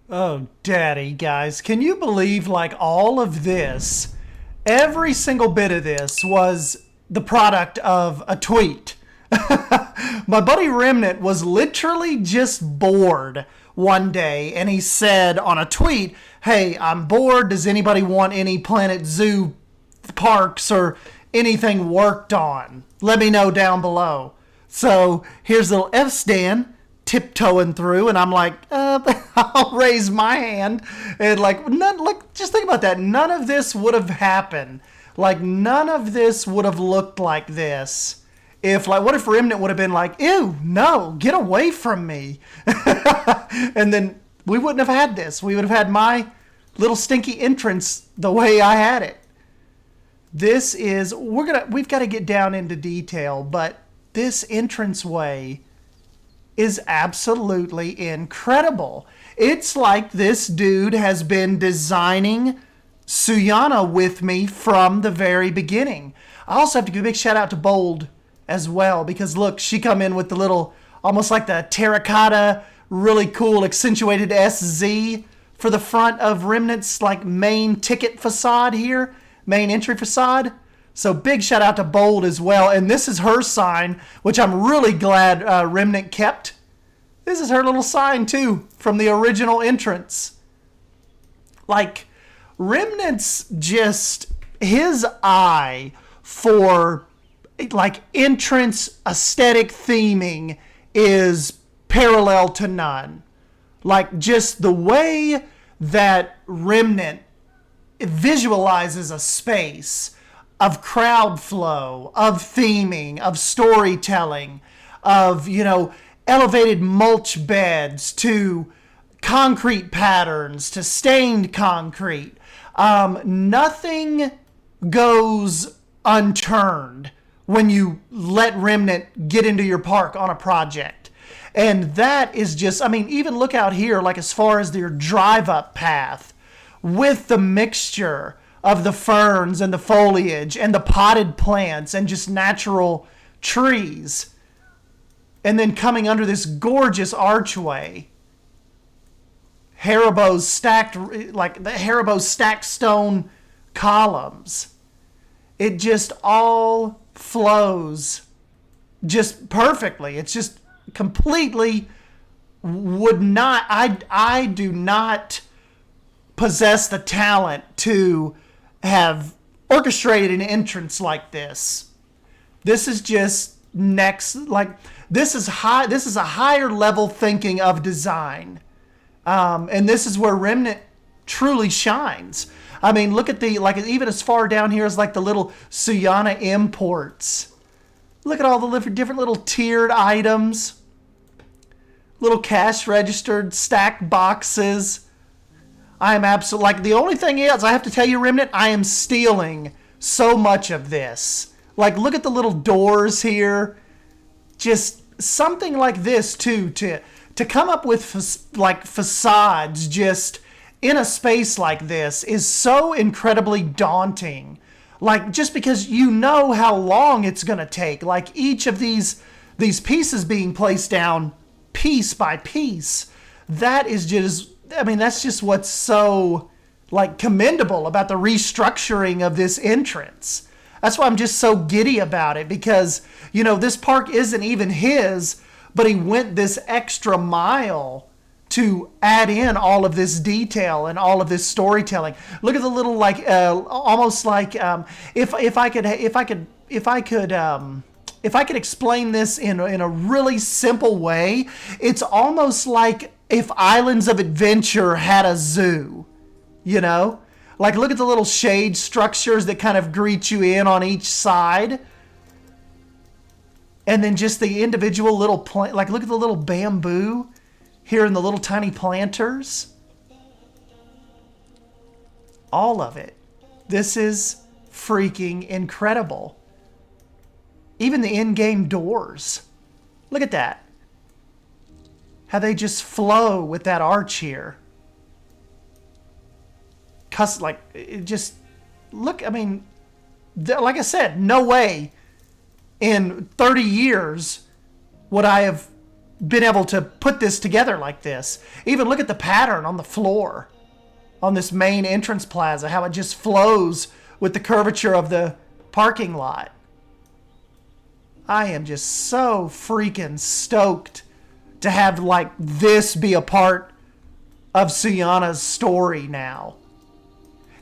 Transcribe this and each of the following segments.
Oh, daddy, guys, can you believe like all of this, every single bit of this was the product of a tweet? My buddy Remnant was literally just bored one day and he said on a tweet, "Hey, I'm bored. Does anybody want any Planet Zoo parks or anything worked on? Let me know down below." So here's little F Stan tiptoeing through, and I'm like, I'll raise my hand, and like, just think about that. None of this would have happened. Like, none of this would have looked like this if, like, what if Remnant would have been like, "Ew, no, get away from me," and then we wouldn't have had this. We would have had my little stinky entrance the way I had it. This is we've got to get down into detail, but this entranceway is absolutely incredible. It's like this dude has been designing Suyana with me from the very beginning. I also have to give a big shout out to Bold as well, because look, she come in with the little, almost like the terracotta, really cool accentuated SZ for the front of Remnant's like main ticket facade here, main entry facade. So big shout out to Bold as well. And this is her sign, which I'm really glad Remnant kept. This is her little sign too from the original entrance. Like, Remnant's just, his eye for like entrance aesthetic theming is parallel to none. Like, just the way that Remnant visualizes a space of crowd flow, of theming, of storytelling, of, elevated mulch beds to concrete patterns to stained concrete. Nothing goes unturned when you let Remnant get into your park on a project. And that is just, even look out here, like as far as your drive up path with the mixture of the ferns and the foliage and the potted plants and just natural trees. And then coming under this gorgeous archway, Haribo's stacked, like the Haribo's stacked stone columns. It just all flows just perfectly. It's just completely would not, I do not possess the talent to have orchestrated an entrance like this. This is just next, like, this is a higher level thinking of design. And this is where Remnant truly shines. Look at the, like, even as far down here as like the little Suyana imports. Look at all the different little tiered items. Little cash registered stacked boxes. I am absolutely, like, the only thing is, I have to tell you, Remnant, I am stealing so much of this. Like, look at the little doors here. Just something like this too, to come up with facades just in a space like this is so incredibly daunting. Like, just because you know how long it's going to take, like each of these pieces being placed down piece by piece, that's just what's so like commendable about the restructuring of this entrance. That's why I'm just so giddy about it, because, this park isn't even his, but he went this extra mile to add in all of this detail and all of this storytelling. Look at the little, like, almost like, if I could explain this in a really simple way, it's almost like if Islands of Adventure had a zoo, Like, look at the little shade structures that kind of greet you in on each side. And then just the individual little plant, like, look at the little bamboo here in the little tiny planters. All of it. This is freaking incredible. Even the in-game doors. Look at that. How they just flow with that arch here. Like, it just look, like I said, no way in 30 years would I have been able to put this together like this. Even look at the pattern on the floor on this main entrance plaza, how it just flows with the curvature of the parking lot. I am just so freaking stoked to have like this be a part of Suyana's story now.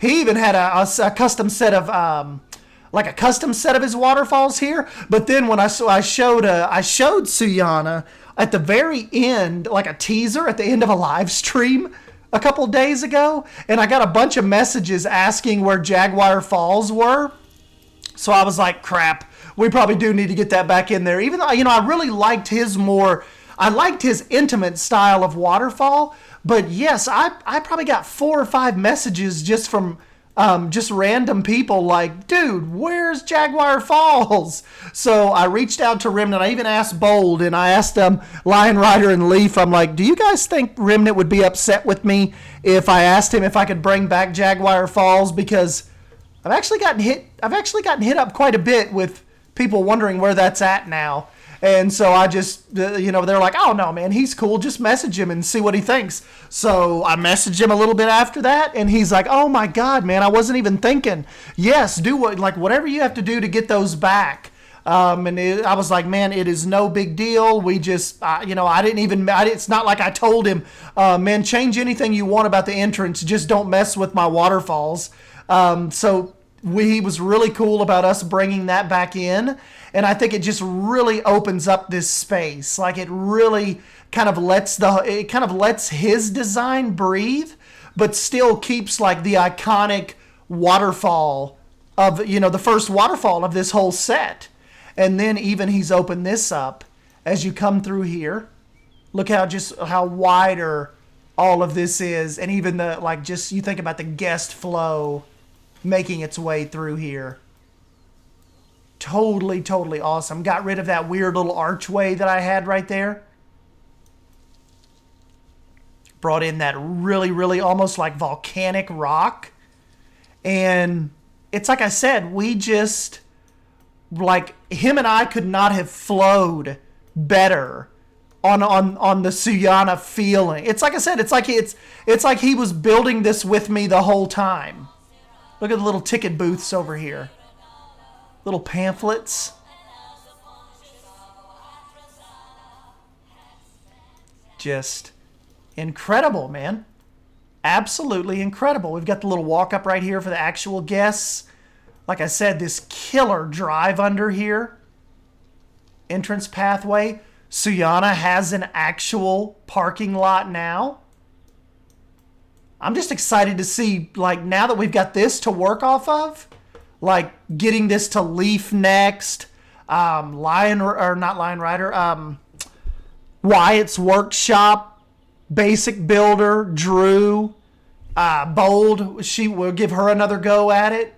He even had a custom set of like a custom set of his waterfalls here. But then when I showed Suyana at the very end, like a teaser at the end of a live stream a couple days ago, and I got a bunch of messages asking where Jaguar Falls were. So I was like, crap, we probably do need to get that back in there. Even though, I really liked I liked his intimate style of waterfall. But yes, I probably got 4 or 5 messages just from just random people like, dude, where's Jaguar Falls? So I reached out to Remnant. I even asked Bold, and I asked Lion Rider and Leaf. I'm like, do you guys think Remnant would be upset with me if I asked him if I could bring back Jaguar Falls? Because I've actually gotten hit up quite a bit with people wondering where that's at now. And so I just, they're like, oh, no, man, he's cool. Just message him and see what he thinks. So I messaged him a little bit after that, and he's like, oh, my God, man, I wasn't even thinking. Yes, do whatever you have to do to get those back. I was like, man, it is no big deal. We just, it's not like I told him, man, change anything you want about the entrance. Just don't mess with my waterfalls. He was really cool about us bringing that back in. And I think it just really opens up this space. Like it really kind of lets his design breathe, but still keeps like the iconic waterfall of, the first waterfall of this whole set. And then even he's opened this up as you come through here. Look how wider all of this is. And even you think about the guest flow making its way through here. Totally, totally awesome. Got rid of that weird little archway that I had right there. Brought in that really, really almost like volcanic rock. And it's like I said, we just, like, him and I could not have flowed better on the Suyana feeling. It's like I said, it's like he was building this with me the whole time. Look at the little ticket booths over here. Little pamphlets. Just incredible, man. Absolutely incredible. We've got the little walk-up right here for the actual guests. Like I said, this killer drive under here. Entrance pathway. Suyana has an actual parking lot now. I'm just excited to see, like, now that we've got this to work off of, like, getting this to Leaf next, Wyatt's Workshop, Basic Builder, Drew, Bold, we'll give her another go at it.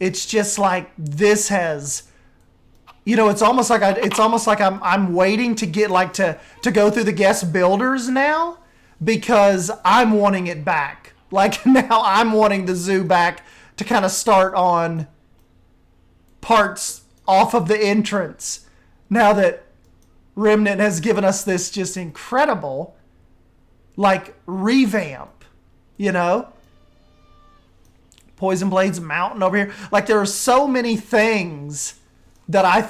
It's just like, this has, it's almost like I'm waiting to get, like, to go through the guest builders now, because I'm wanting it back. Like, now I'm wanting the zoo back to kind of start on parts off of the entrance. Now that Remnant has given us this just incredible, like, revamp, Poison Blades Mountain over here. Like, there are so many things that I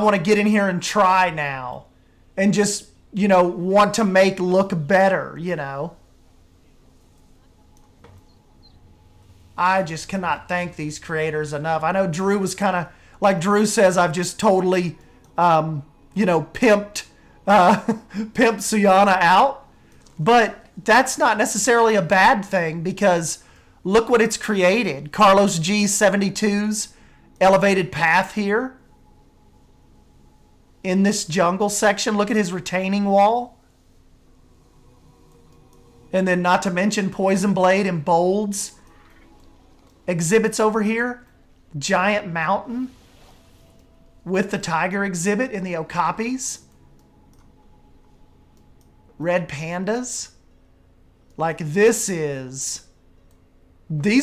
want to get in here and try now. And just, want to make look better, I just cannot thank these creators enough. I know Drew was kind of, like Drew says, I've just totally, pimped Suyana out. But that's not necessarily a bad thing, because look what it's created. Carlos G72's elevated path here. In this jungle section, look at his retaining wall. And then not to mention Poison Blade and Bold's exhibits over here. Giant mountain with the tiger exhibit in the okapis. Red pandas. Like, these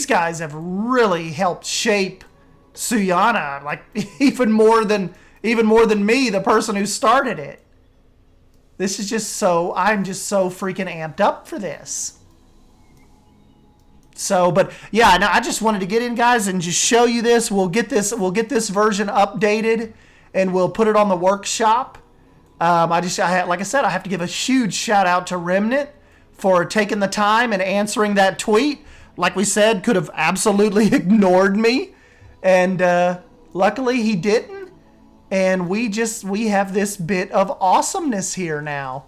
guys have really helped shape Suyana, like, even more than me, the person who started it. This is just so, I'm just so freaking amped up for this. So, but yeah, no, I just wanted to get in, guys, and just show you this. We'll get this version updated, and we'll put it on the workshop. Like I said, I have to give a huge shout out to Remnant for taking the time and answering that tweet. Like we said, could have absolutely ignored me, and luckily he didn't. And we have this bit of awesomeness here now.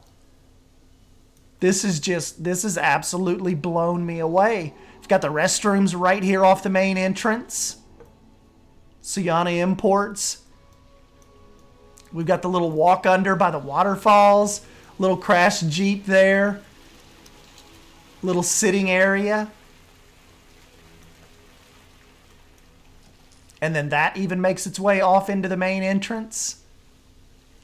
This is absolutely blown me away. We've got the restrooms right here off the main entrance. Suyana imports. We've got the little walk under by the waterfalls. Little crashed Jeep there. Little sitting area. And then that even makes its way off into the main entrance.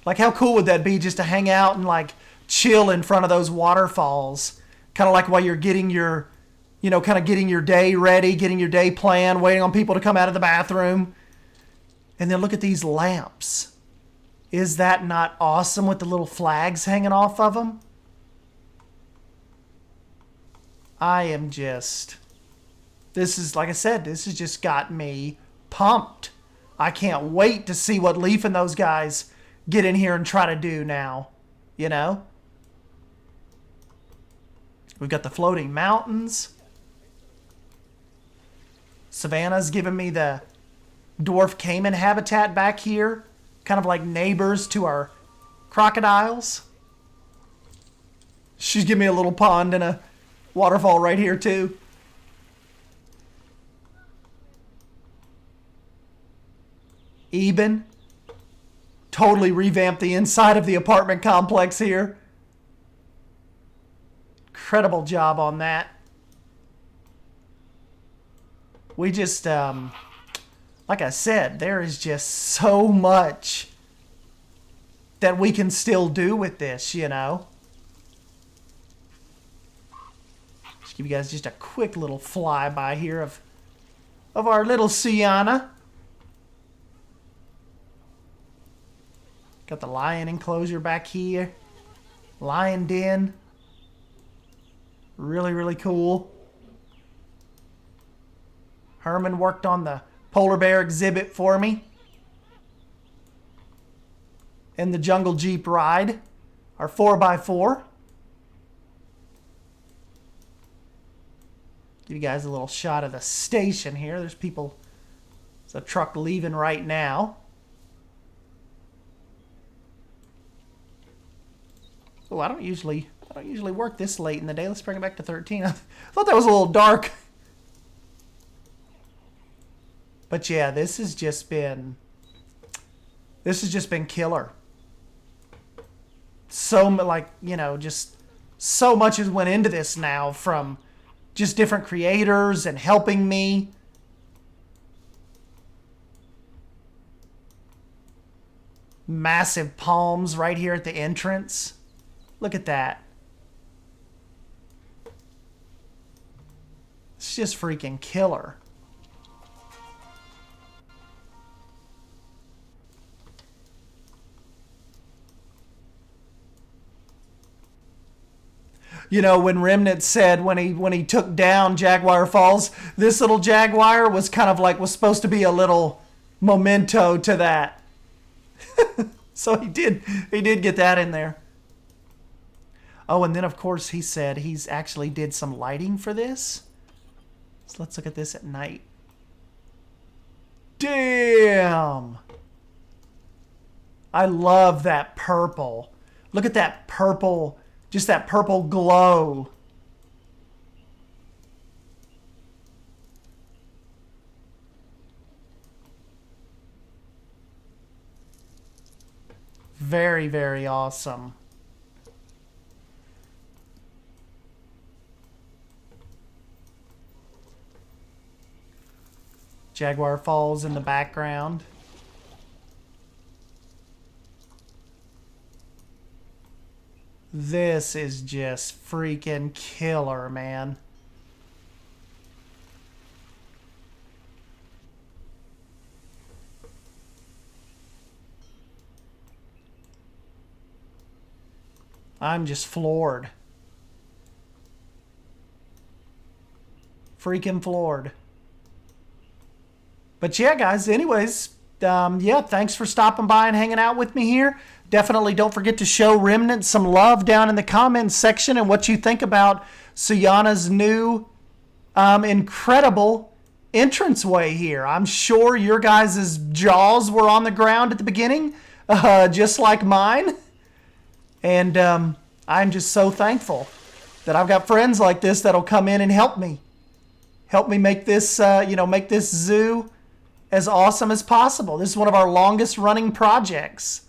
Like, how cool would that be just to hang out and like chill in front of those waterfalls? Kind of like while you're getting your, kind of getting your day ready, getting your day planned, waiting on people to come out of the bathroom. And then look at these lamps. Is that not awesome with the little flags hanging off of them? This is, like I said, this has just got me pumped. I can't wait to see what Leaf and those guys get in here and try to do now. We've got the floating mountains. Savannah's giving me the dwarf caiman habitat back here. Kind of like neighbors to our crocodiles. She's giving me a little pond and a waterfall right here too. Eben totally revamped the inside of the apartment complex here. Incredible job on that. We just, like I said, there is just so much that we can still do with this, Just give you guys just a quick little flyby here of our little Suyana. Got the lion enclosure back here. Lion den. Really, really cool. Herman worked on the polar bear exhibit for me. And the jungle Jeep ride. Our 4x4. Give you guys a little shot of the station here. There's people. There's a truck leaving right now. Oh, I don't usually work this late in the day. Let's bring it back to 13. I thought that was a little dark. But yeah, this has just been killer. So just so much has went into this now, from just different creators and helping me. Massive palms right here at the entrance. Look at that. It's just freaking killer. When Remnant said when he took down Jaguar Falls, this little Jaguar was kind of like, was supposed to be a little memento to that. So he did get that in there. Oh, and then of course he said he's actually did some lighting for this. So let's look at this at night. Damn! I love that purple. Look at that purple, just that purple glow. Very, very awesome. Jaguar Falls in the background. This is just freaking killer, man. I'm just floored. Freaking floored. But yeah, guys, anyways, yeah, thanks for stopping by and hanging out with me here. Definitely don't forget to show Remnant some love down in the comments section and what you think about Suyana's new incredible entranceway here. I'm sure your guys' jaws were on the ground at the beginning, just like mine. And I'm just so thankful that I've got friends like this that'll come in and help me. Help me make this, make this zoo as awesome as possible. This is one of our longest running projects.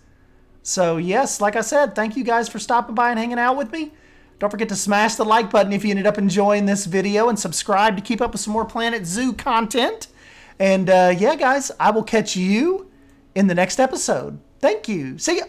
So yes, like I said, thank you guys for stopping by and hanging out with me. Don't forget to smash the like button if you ended up enjoying this video, and subscribe to keep up with some more Planet Zoo content. And yeah, guys, I will catch you in the next episode. Thank you. See ya.